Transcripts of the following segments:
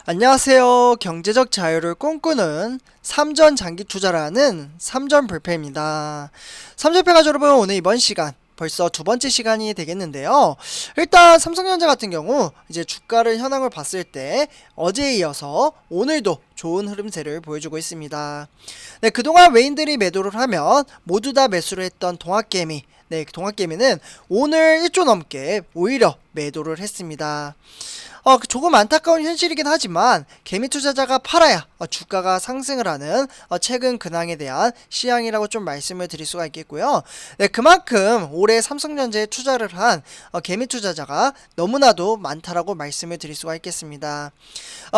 안녕하세요. 경제적 자유를 꿈꾸는 삼전 장기 투자라는 삼전 불패입니다. 삼전패가 여러분, 오늘 이번 시간 벌써 두 번째 시간이 되겠는데요. 일단 삼성전자 같은 경우 이제 주가를 현황을 봤을 때 어제에 이어서 오늘도 좋은 흐름세를 보여주고 있습니다. 네, 그동안 외인들이 매도를 하면 모두 다 매수를 했던 동학개미, 동학개미는 오늘 1조 넘게 오히려 매도를 했습니다. 조금 안타까운 현실이긴 하지만 개미 투자자가 팔아야 주가가 상승을 하는 최근 근황에 대한 시향이라고 좀 말씀을 드릴 수가 있겠고요. 네, 그만큼 올해 삼성전자에 투자를 한 개미 투자자가 너무나도 많다라고 말씀을 드릴 수가 있겠습니다.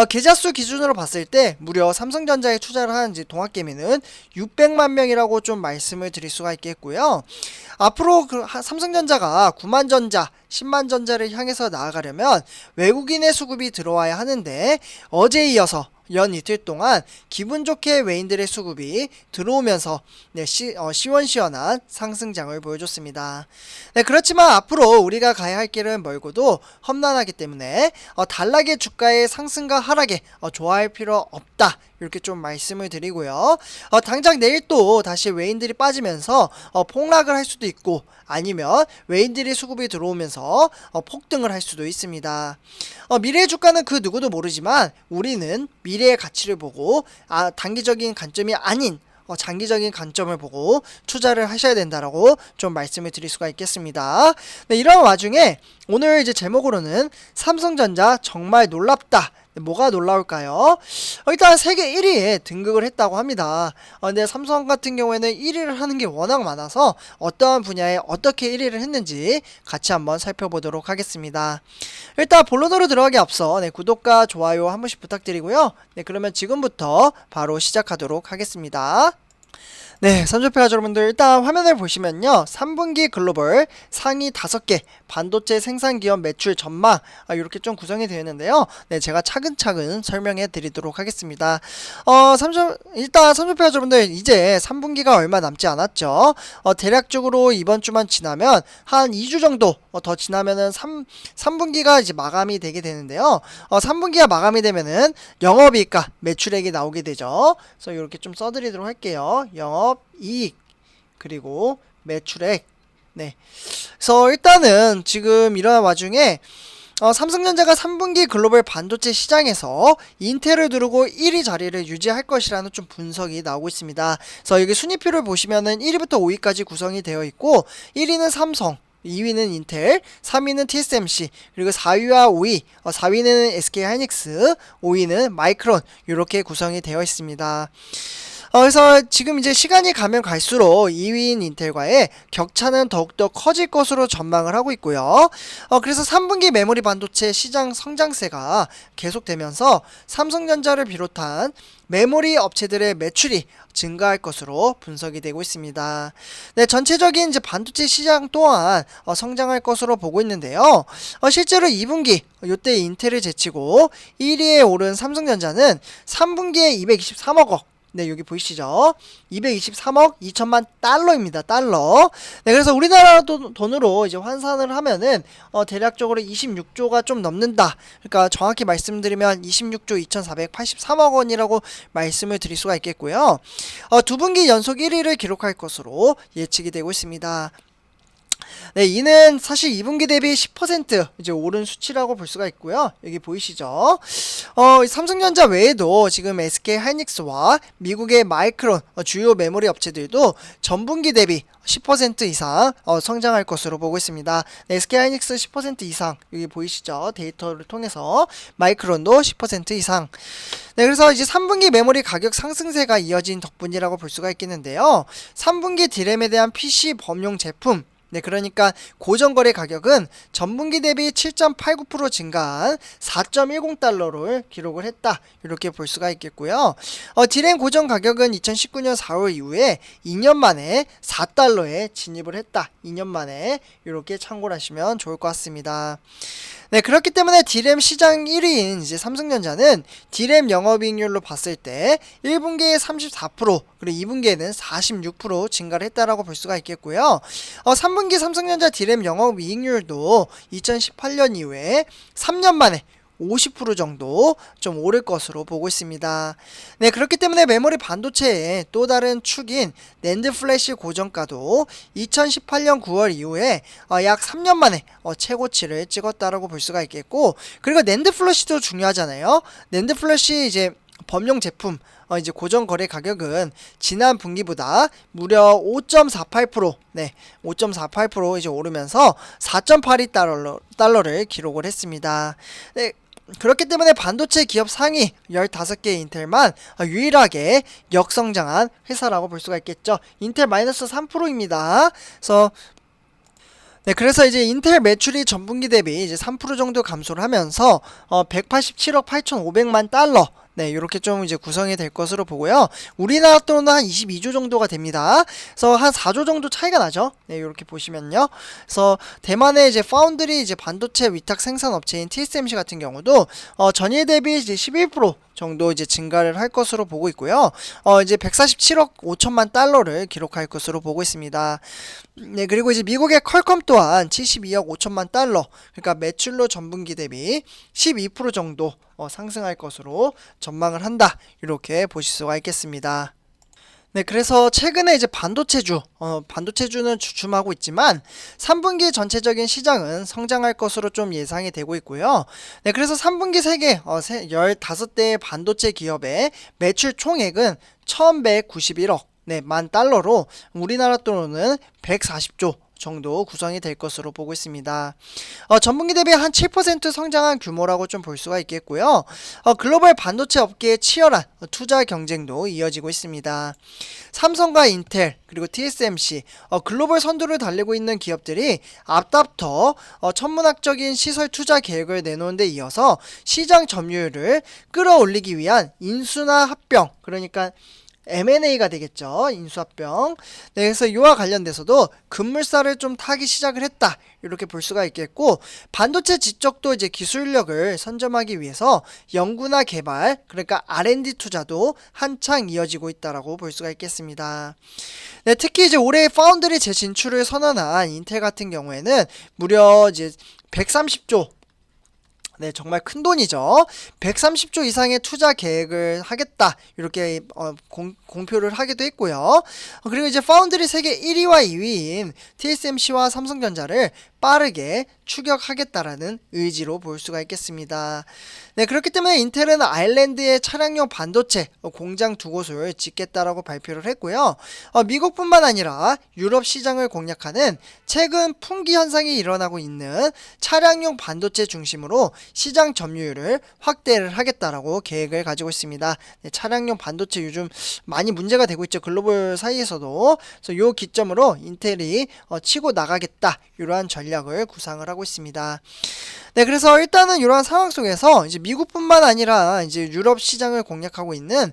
계좌 수 기준으로 봤을 때 무려 삼성전자에 투자를 한 이제 동학개미는 600만 명이라고 좀 말씀을 드릴 수가 있겠고요. 앞으로 삼성전자가 9만 전자, 10만 전자를 향해서 나아가려면 외국인의 수급이 들어와야 하는데 어제에 이어서 연 이틀 동안 기분 좋게 외인들의 수급이 들어오면서 시원시원한 상승장을 보여줬습니다. 네, 그렇지만 앞으로 우리가 가야 할 길은 멀고도 험난하기 때문에 단락의 주가의 상승과 하락에 좋아할 필요 없다, 이렇게 좀 말씀을 드리고요. 당장 내일 또 다시 외인들이 빠지면서 폭락을 할 수도 있고, 아니면 외인들이 수급이 들어오면서 폭등을 할 수도 있습니다. 미래의 주가는 그 누구도 모르지만 우리는 미래의 가치를 보고 단기적인 관점이 아닌 장기적인 관점을 보고 투자를 하셔야 된다라고 좀 말씀을 드릴 수가 있겠습니다. 네, 이런 와중에 오늘 이제 제목으로는 삼성전자 정말 놀랍다. 뭐가 놀라울까요? 일단 세계 1위에 등극을 했다고 합니다. 근데 삼성 같은 경우에는 1위를 하는 게 워낙 많아서 어떠한 분야에 어떻게 1위를 했는지 같이 한번 살펴보도록 하겠습니다. 일단 본론으로 들어가기 앞서 구독과 좋아요 한 번씩 부탁드리고요. 그러면 지금부터 바로 시작하도록 하겠습니다. 네, 삼전패가 여러분들, 일단 화면을 보시면요, 3분기 글로벌 상위 5개 반도체 생산기업 매출 전망, 이렇게 좀 구성이 되어 있는데요. 네, 제가 차근차근 설명해 드리도록 하겠습니다. 일단 삼전패가 여러분들, 이제 3분기가 얼마 남지 않았죠. 대략적으로 이번 주만 지나면 한 2주 정도 더 지나면은 3분기가 이제 마감이 되게 되는데요. 3분기가 마감이 되면은 영업이익과 매출액이 나오게 되죠. 그래서 이렇게 좀 써드리도록 할게요. 영업이익 그리고 매출액. 네. 그래서 일단은 지금 이런 와중에 삼성전자가 3분기 글로벌 반도체 시장에서 인텔을 두르고 1위 자리를 유지할 것이라는 좀 분석이 나오고 있습니다. 그래서 여기 순위표를 보시면은 1위부터 5위까지 구성이 되어 있고, 1위는 삼성, 2위는 인텔, 3위는 TSMC, 그리고 4위와 5위, 4위는 SK하이닉스, 5위는 마이크론, 이렇게 구성이 되어 있습니다. 그래서 지금 이제 시간이 가면 갈수록 2위인 인텔과의 격차는 더욱더 커질 것으로 전망을 하고 있고요. 그래서 3분기 메모리 반도체 시장 성장세가 계속되면서 삼성전자를 비롯한 메모리 업체들의 매출이 증가할 것으로 분석이 되고 있습니다. 네, 전체적인 이제 반도체 시장 또한 성장할 것으로 보고 있는데요. 실제로 2분기 이때 인텔을 제치고 1위에 오른 삼성전자는 3분기에 223억 원, 네, 여기 보이시죠? 223억 2천만 달러입니다. 달러. 네, 그래서 우리나라 돈으로 이제 환산을 하면은 대략적으로 26조가 좀 넘는다. 그러니까 정확히 말씀드리면 26조 2,483억 원이라고 말씀을 드릴 수가 있겠고요. 두 분기 연속 1위를 기록할 것으로 예측이 되고 있습니다. 네, 이는 사실 2분기 대비 10% 이제 오른 수치라고 볼 수가 있고요. 여기 보이시죠? 삼성전자 외에도 지금 SK하이닉스와 미국의 마이크론 주요 메모리 업체들도 전분기 대비 10% 이상 성장할 것으로 보고 있습니다. 네, SK하이닉스 10% 이상, 여기 보이시죠? 데이터를 통해서 마이크론도 10% 이상. 네, 그래서 이제 3분기 메모리 가격 상승세가 이어진 덕분이라고 볼 수가 있겠는데요. 3분기 디램에 대한 PC 범용 제품, 네, 그러니까 고정거래 가격은 전분기 대비 7.89% 증가한 4.10달러를 기록을 했다, 이렇게 볼 수가 있겠고요. 디램 고정 가격은 2019년 4월 이후에 2년 만에 4달러에 진입을 했다, 2년 만에, 이렇게 참고를 하시면 좋을 것 같습니다. 네, 그렇기 때문에 디램 시장 1위인 이제 삼성전자는 디램 영업이익률로 봤을 때 1분기에 34%, 그리고 2분기에는 46% 증가를 했다라고 볼 수가 있겠고요. 3분기 삼성전자 디램 영업이익률도 2018년 이후에 3년 만에 50% 정도 좀 오를 것으로 보고 있습니다. 네, 그렇기 때문에 메모리 반도체의 또 다른 축인 낸드 플래시 고정가도 2018년 9월 이후에 약 3년 만에 최고치를 찍었다라고 볼 수가 있겠고, 그리고 낸드 플래시도 중요하잖아요. 낸드 플래시 이제 범용 제품 이제 고정 거래 가격은 지난 분기보다 무려 5.48%, 네, 5.48% 이제 오르면서 4.82달러를 기록을 했습니다. 네, 그렇기 때문에 반도체 기업 상위 15개 인텔만 유일하게 역성장한 회사라고 볼 수가 있겠죠. 인텔 마이너스 3%입니다. 그래서 이제 인텔 매출이 전분기 대비 이제 3% 정도 감소를 하면서 187억 8,500만 달러, 네, 이렇게 좀 이제 구성이 될 것으로 보고요. 우리나라 돈은 한 22조 정도가 됩니다. 그래서 한 4조 정도 차이가 나죠. 네, 이렇게 보시면요. 그래서 대만의 이제 파운드리 이제 반도체 위탁 생산 업체인 TSMC 같은 경우도 전일 대비 이제 11% 정도 이제 증가를 할 것으로 보고 있고요. 이제 147억 5천만 달러를 기록할 것으로 보고 있습니다. 네, 그리고 이제 미국의 퀄컴 또한 72억 5천만 달러, 그러니까 매출로 전분기 대비 12% 정도 상승할 것으로 전망을 한다. 이렇게 보실 수가 있겠습니다. 네, 그래서 최근에 이제 반도체주는 주춤하고 있지만 3분기 전체적인 시장은 성장할 것으로 좀 예상이 되고 있고요. 네, 그래서 3분기 세계 15대의 반도체 기업의 매출 총액은 1191억 네, 만 달러로 우리나라 돈으로는 140조 정도 구성이 될 것으로 보고 있습니다. 전분기 대비 한 7% 성장한 규모라고 좀 볼 수가 있겠고요. 글로벌 반도체 업계의 치열한 투자 경쟁도 이어지고 있습니다. 삼성과 인텔 그리고 TSMC 글로벌 선두를 달리고 있는 기업들이 앞다퉈 천문학적인 시설 투자 계획을 내놓은 데 이어서 시장 점유율을 끌어올리기 위한 인수나 합병, 그러니까 M&A가 되겠죠. 인수합병. 네, 그래서 이와 관련돼서도 급물살을 좀 타기 시작을 했다. 이렇게 볼 수가 있겠고, 반도체 지적도 이제 기술력을 선점하기 위해서 연구나 개발, 그러니까 R&D 투자도 한창 이어지고 있다라고 볼 수가 있겠습니다. 네, 특히 이제 올해 파운드리 재진출을 선언한 인텔 같은 경우에는 무려 이제 130조, 네, 정말 큰 돈이죠. 130조 이상의 투자 계획을 하겠다. 이렇게 공표를 하기도 했고요. 그리고 이제 파운드리 세계 1위와 2위인 TSMC와 삼성전자를 빠르게 추격하겠다라는 의지로 볼 수가 있겠습니다. 네, 그렇기 때문에 인텔은 아일랜드에 차량용 반도체 공장 두 곳을 짓겠다라고 발표를 했고요. 미국뿐만 아니라 유럽 시장을 공략하는 최근 품귀 현상이 일어나고 있는 차량용 반도체 중심으로 시장 점유율을 확대를 하겠다라고 계획을 가지고 있습니다. 네, 차량용 반도체 요즘 많이 문제가 되고 있죠. 글로벌 사이에서도. 그래서 요 기점으로 인텔이 치고 나가겠다. 이러한 전략을 구상을 하고 있습니다. 네, 그래서 일단은 이러한 상황 속에서 이제 미국뿐만 아니라 이제 유럽 시장을 공략하고 있는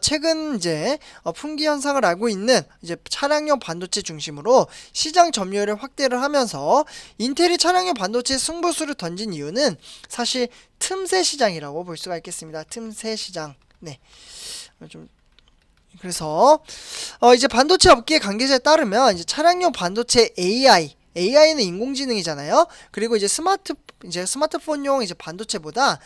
최근 이제 품귀 현상을 알고 있는 이제 차량용 반도체 중심으로 시장 점유율을 확대를 하면서 인텔이 차량용 반도체 승부수를 던진 이유는 사실 틈새 시장이라고 볼 수가 있겠습니다. 틈새 시장. 네. 그래서 이제 반도체 업계 관계자에 따르면 이제 차량용 반도체 AI는 인공지능이잖아요. 그리고 이제 스마트폰용 이제 반도체보다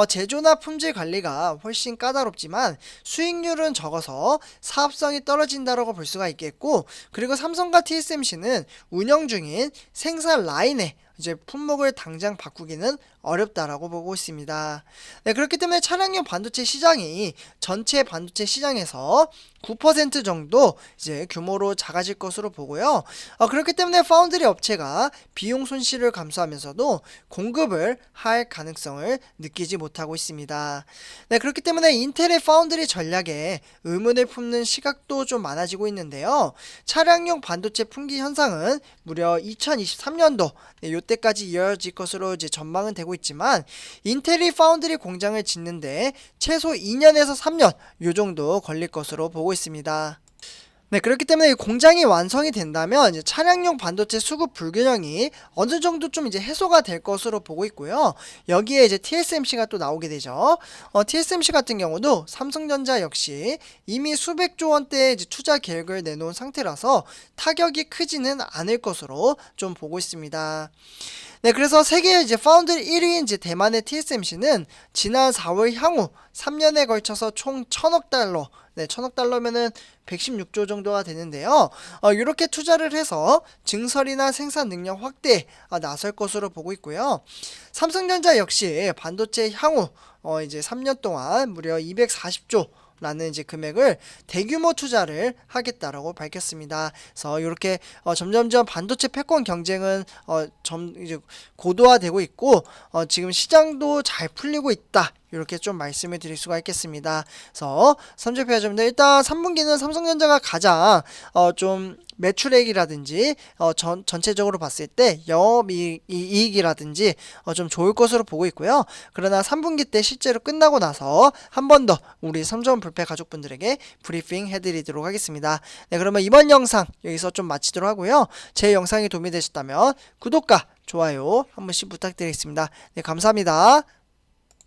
제조나 품질 관리가 훨씬 까다롭지만 수익률은 적어서 사업성이 떨어진다라고 볼 수가 있겠고, 그리고 삼성과 TSMC는 운영 중인 생산 라인에 이제 품목을 당장 바꾸기는 어렵다라고 보고 있습니다. 네, 그렇기 때문에 차량용 반도체 시장이 전체 반도체 시장에서 9% 정도 이제 규모로 작아질 것으로 보고요. 그렇기 때문에 파운드리 업체가 비용 손실을 감수하면서도 공급을 할 가능성을 느끼지 못하고 있습니다. 네, 그렇기 때문에 인텔의 파운드리 전략에 의문을 품는 시각도 좀 많아지고 있는데요. 차량용 반도체 품귀 현상은 무려 2023년도 이때까지 이어질 것으로 이제 전망은 되고 있지만, 인텔이 파운드리 공장을 짓는데 최소 2년에서 3년 요 정도 걸릴 것으로 보고 있습니다. 네, 그렇기 때문에 공장이 완성이 된다면 이제 차량용 반도체 수급 불균형이 어느 정도 좀 이제 해소가 될 것으로 보고 있고요. 여기에 이제 TSMC가 또 나오게 되죠. TSMC 같은 경우도 삼성전자 역시 이미 수백조 원대의 이제 투자 계획을 내놓은 상태라서 타격이 크지는 않을 것으로 좀 보고 있습니다. 네, 그래서 세계 이제 파운드리 1위인 이제 대만의 TSMC는 지난 4월 향후 3년에 걸쳐서 총 1000억 달러, 네, 1000억 달러면은 116조 정도가 되는데요. 이렇게 투자를 해서 증설이나 생산 능력 확대에 나설 것으로 보고 있고요. 삼성전자 역시 반도체 향후 이제 3년 동안 무려 240조 라는 이제 금액을 대규모 투자를 하겠다라고 밝혔습니다. 그래서 이렇게 점점점 반도체 패권 경쟁은 이제 고도화되고 있고 지금 시장도 잘 풀리고 있다. 이렇게 좀 말씀을 드릴 수가 있겠습니다. 그래서 삼성페이점들 일단 3분기는 삼성전자가 가장 좀 매출액이라든지 전체적으로 봤을 때 영업이익이라든지 좀 좋을 것으로 보고 있고요. 그러나 3분기 때 실제로 끝나고 나서 한 번 더 우리 삼성 불패 가족분들에게 브리핑 해드리도록 하겠습니다. 네, 그러면 이번 영상 여기서 좀 마치도록 하고요. 제 영상이 도움이 되셨다면 구독과 좋아요 한 번씩 부탁드리겠습니다. 네, 감사합니다.